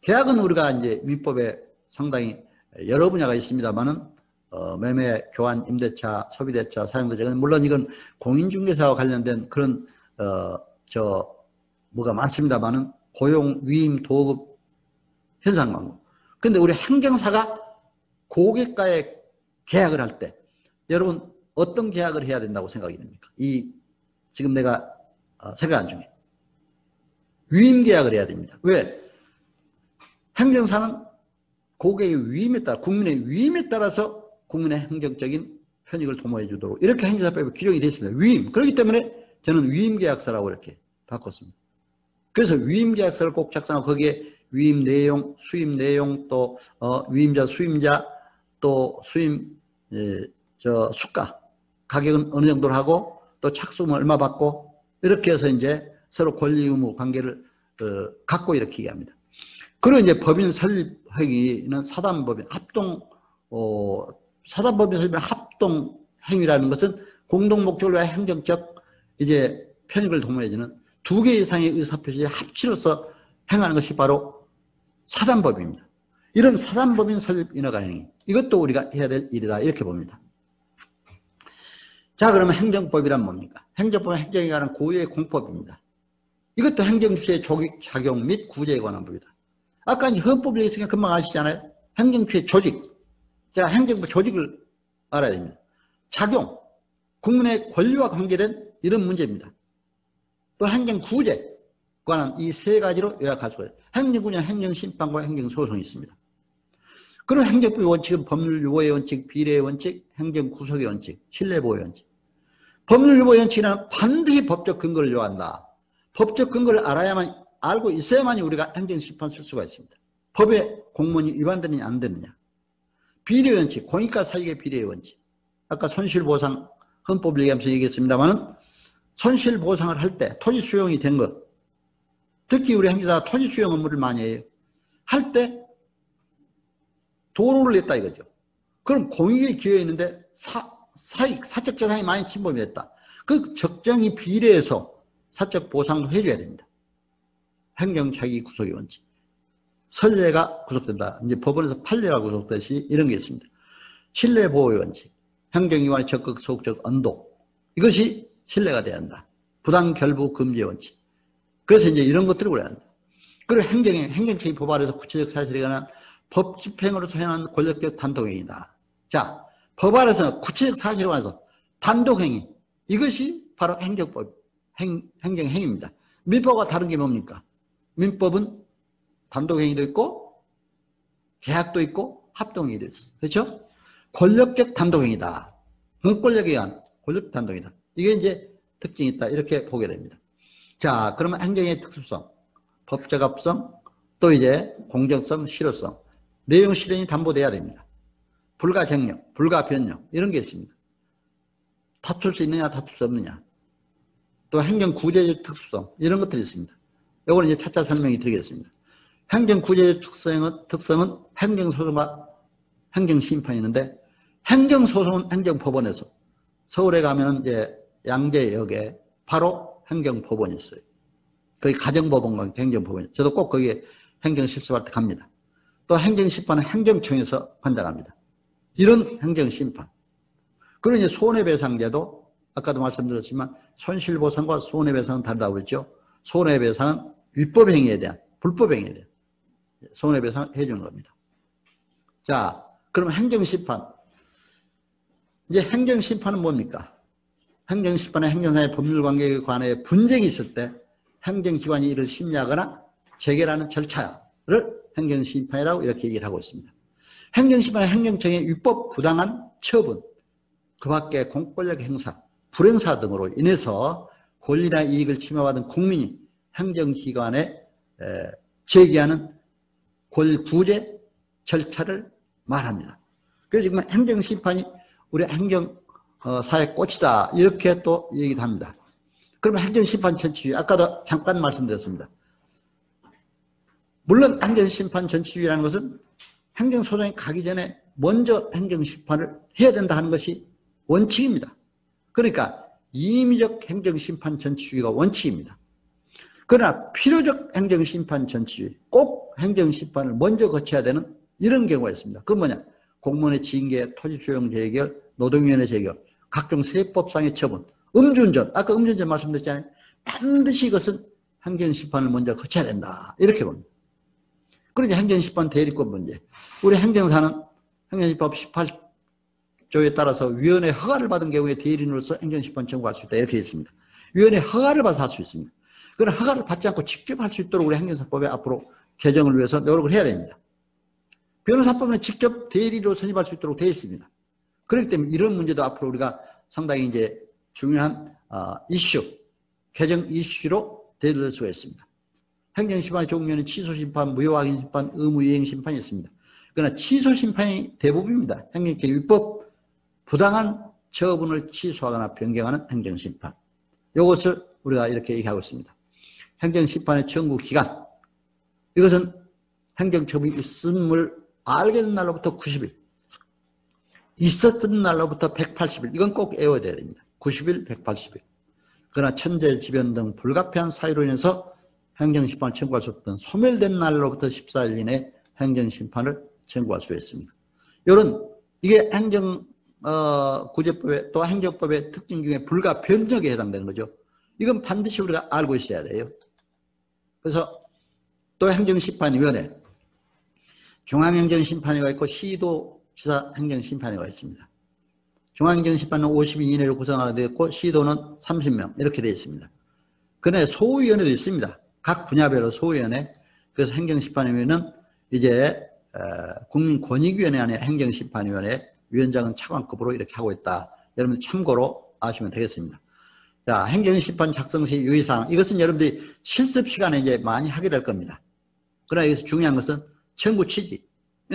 계약은 우리가 이제 민법에 상당히 여러 분야가 있습니다만은 매매, 교환, 임대차, 소비대차, 사용대차. 물론 이건 공인중개사와 관련된 그런 뭐가 많습니다만은 고용, 위임, 도급, 현상광고. 근데 우리 행정사가 고객과의 계약을 할 때 여러분 어떤 계약을 해야 된다고 생각이 됩니까? 지금 내가 생각한 중에 위임 계약을 해야 됩니다. 왜? 행정사는 고객의 위임에 따라, 국민의 위임에 따라서 국민의 행정적인 편익을 도모해 주도록 이렇게 행정사법에 규정이 되어 있습니다. 위임. 그렇기 때문에 저는 위임계약서라고 이렇게 바꿨습니다. 그래서 위임계약서를 꼭 작성하고 거기에 위임 내용, 수입 내용, 또 위임자, 수임자, 또 수임 수가, 가격은 어느 정도로 하고 또 착수금 얼마 받고 이렇게 해서 이제 서로 권리 의무 관계를 갖고 이렇게 얘기합니다. 그리고 이제 법인 설립 행위는 사단법인 사단법인 설립 합동 행위라는 것은 공동 목적을 위해 행정적 이제 편익을 도모해주는 두 개 이상의 의사표시에 합치로서 행하는 것이 바로 사단법입니다. 이런 사단법인 설립 인허가 행위, 이것도 우리가 해야 될 일이다 이렇게 봅니다. 자, 그러면 행정법이란 뭡니까? 행정법은 행정에 관한 고유의 공법입니다. 이것도 행정주체의 조직, 작용 및 구제에 관한 법이다. 아까 이제 헌법에 있으니까 금방 아시잖아요. 행정주체의 조직. 자, 행정부 조직을 알아야 됩니다. 작용, 국민의 권리와 관계된 이런 문제입니다. 또 행정구제에 관한 이 세 가지로 요약할 수가 있어요. 행정구제는 행정심판과 행정소송이 있습니다. 그리고 행정법의 원칙은 법률유보의 원칙, 비례의 원칙, 행정구속의 원칙, 신뢰보호의 원칙. 법률유보의 원칙이란 반드시 법적 근거를 요한다. 법적 근거를 알고 있어야만이 우리가 행정심판 쓸 수가 있습니다. 법에 공문이 위반되느냐 안 되느냐. 비례의 원칙, 공익과 사익의 비례의 원칙. 아까 손실보상 헌법을 얘기하면서 얘기했습니다만 손실보상을 할 때 토지 수용이 된 것, 특히 우리 행정사가 토지 수용 업무를 많이 해요. 할 때 도로를 냈다 이거죠. 그럼 공익에 기여해 있는데 사적 재산이 많이 침범이 됐다. 그 적정히 비례해서 사적 보상도 해줘야 됩니다. 행정차기 구속의 원칙. 선례가 구속된다. 이제 법원에서 판례가 구속되듯이 이런 게 있습니다. 신뢰보호의 원칙. 행정기관의 적극, 소극적 언도. 이것이 신뢰가 돼야 한다. 부당결부 금지의 원칙. 그래서 이제 이런 것들을 우려야 한다. 그리고 행정체계 법안에서 구체적 사실에 관한 법 집행으로서 행하는 권력적 단독행위다. 자, 법안에서는 구체적 사실에 관해서 단독행위. 이것이 바로 행정법, 행정행위입니다. 민법과 다른 게 뭡니까? 민법은 단독행위도 있고 계약도 있고 합동행위도 있어. 그렇죠? 권력적 단독행위다. 공권력에 의한 권력 단독이다. 이게 이제 특징이 있다. 이렇게 보게 됩니다. 자, 그러면 행정의 특수성, 법적합성, 또 이제 공정성, 실효성, 내용 실현이 담보돼야 됩니다. 불가정령, 불가변령 이런 게 있습니다. 다툴 수 있느냐, 다툴 수 없느냐. 또 행정구제적 특수성 이런 것들이 있습니다. 이거는 이제 차차 설명이 드리겠습니다. 행정구제적 특성은 행정소송과 행정심판이 있는데 행정소송은 행정법원에서 서울에 가면 이제 양재역에 바로 행정법원이 있어요. 거기 가정법원과 행정법원이 있어요. 저도 꼭 거기에 행정실습할 때 갑니다. 또 행정심판은 행정청에서 관장합니다. 이런 행정심판. 그리고 이제 손해배상제도 아까도 말씀드렸지만 손실보상과 손해배상은 다르다고 그랬죠. 손해배상은 위법행위에 대한 불법행위에 대한 손해배상을 해주는 겁니다. 자, 그럼 행정심판. 이제 행정심판은 뭡니까? 행정심판은 행정사의 법률관계에 관해 분쟁이 있을 때 행정기관이 이를 심리하거나 재결하는 절차를 행정심판이라고 이렇게 얘기를 하고 있습니다. 행정심판은 행정청의 위법 부당한 처분, 그 밖에 공권력 행사, 불행사 등으로 인해서 권리나 이익을 침해받은 국민이 행정기관에 제기하는 권리구제 절차를 말합니다. 그래서 지금 행정심판이 우리 행정사의 꽃이다 이렇게 또 얘기도 합니다. 그러면 행정심판 전치주의 아까도 잠깐 말씀드렸습니다. 물론 행정심판 전치주의라는 것은 행정소송에 가기 전에 먼저 행정심판을 해야 된다 하는 것이 원칙입니다. 그러니까 임의적 행정심판 전치주의가 원칙입니다. 그러나 필요적 행정심판 전치주의, 꼭 행정심판을 먼저 거쳐야 되는 이런 경우가 있습니다. 그건 뭐냐? 공무원의 징계, 토지소용 재결, 노동위원회 재결, 각종 세법상의 처분, 음주운전, 아까 음주운전 말씀드렸잖아요. 반드시 이것은 행정심판을 먼저 거쳐야 된다. 이렇게 봅니다. 그러니 행정심판 대리권 문제. 우리 행정사는 행정심법 18조에 따라서 위원회 허가를 받은 경우에 대리인으로서 행정심판 청구할 수 있다. 이렇게 있습니다. 위원회 허가를 받아서 할 수 있습니다. 그러나 허가를 받지 않고 직접 할 수 있도록 우리 행정사법에 앞으로 개정을 위해서 노력을 해야 됩니다. 변호사법은 직접 대리로 선임할 수 있도록 되어 있습니다. 그렇기 때문에 이런 문제도 앞으로 우리가 상당히 이제 중요한 이슈, 개정 이슈로 대두될 수가 있습니다. 행정심판의 종류는 취소심판, 무효확인심판, 의무이행심판이 있습니다. 그러나 취소심판이 대부분입니다. 행정기획 위법, 부당한 처분을 취소하거나 변경하는 행정심판. 이것을 우리가 이렇게 얘기하고 있습니다. 행정심판의 청구 기간. 이것은 행정처분이 있음을 알게 된 날로부터 90일. 있었던 날로부터 180일. 이건 꼭 외워야 됩니다. 90일, 180일. 그러나 천재지변 등 불가피한 사유로 인해서 행정심판을 청구할 수 없던 소멸된 날로부터 14일 이내 행정심판을 청구할 수 있습니다. 이게 행정구제법의 또 행정법의 특징 중에 불가 변적에 해당되는 거죠. 이건 반드시 우리가 알고 있어야 돼요. 그래서 또 행정심판위원회, 중앙행정심판위가 있고 시도지사 행정심판위가 있습니다. 중앙행정심판은 52인 이내로 구성하게 되어 있고 시도는 30명 이렇게 되어 있습니다. 그런데 소위원회도 있습니다. 각 분야별로 소위원회. 그래서 행정심판위원회는 이제 국민권익위원회 안에 행정심판위원회 위원장은 차관급으로 이렇게 하고 있다. 여러분 참고로 아시면 되겠습니다. 자, 행정심판 작성 시 유의사항. 이것은 여러분들이 실습 시간에 이제 많이 하게 될 겁니다. 그러나 여기서 중요한 것은 청구 취지.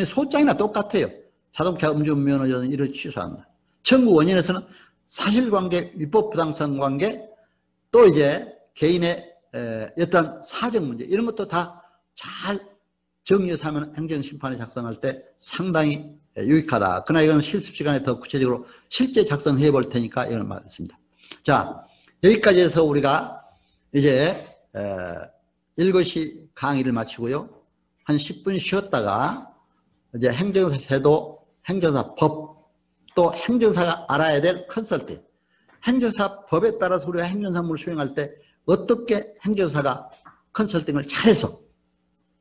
소장이나 똑같아요. 자동차 음주운전은 이를 취소한다. 청구 원인에서는 사실관계, 위법부당성 관계, 또 이제 개인의 어떤 사정 문제 이런 것도 다 잘 정리해서 하면 행정심판에 작성할 때 상당히 유익하다. 그러나 이건 실습 시간에 더 구체적으로 실제 작성해 볼 테니까 이런 말했습니다. 자, 여기까지 해서 우리가 이제 1교시 강의를 마치고요. 한 10분 쉬었다가 이제 행정사 제도, 행정사 법, 또 행정사가 알아야 될 컨설팅. 행정사 법에 따라서 우리가 행정사무를 수행할 때 어떻게 행정사가 컨설팅을 잘해서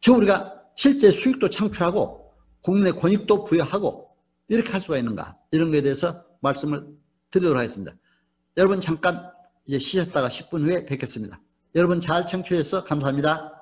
우리가 실제 수익도 창출하고 국민의 권익도 부여하고 이렇게 할 수가 있는가, 이런 것에 대해서 말씀을 드리도록 하겠습니다. 여러분 잠깐 이제 쉬셨다가 10분 후에 뵙겠습니다. 여러분 잘 청취해주셔서 감사합니다.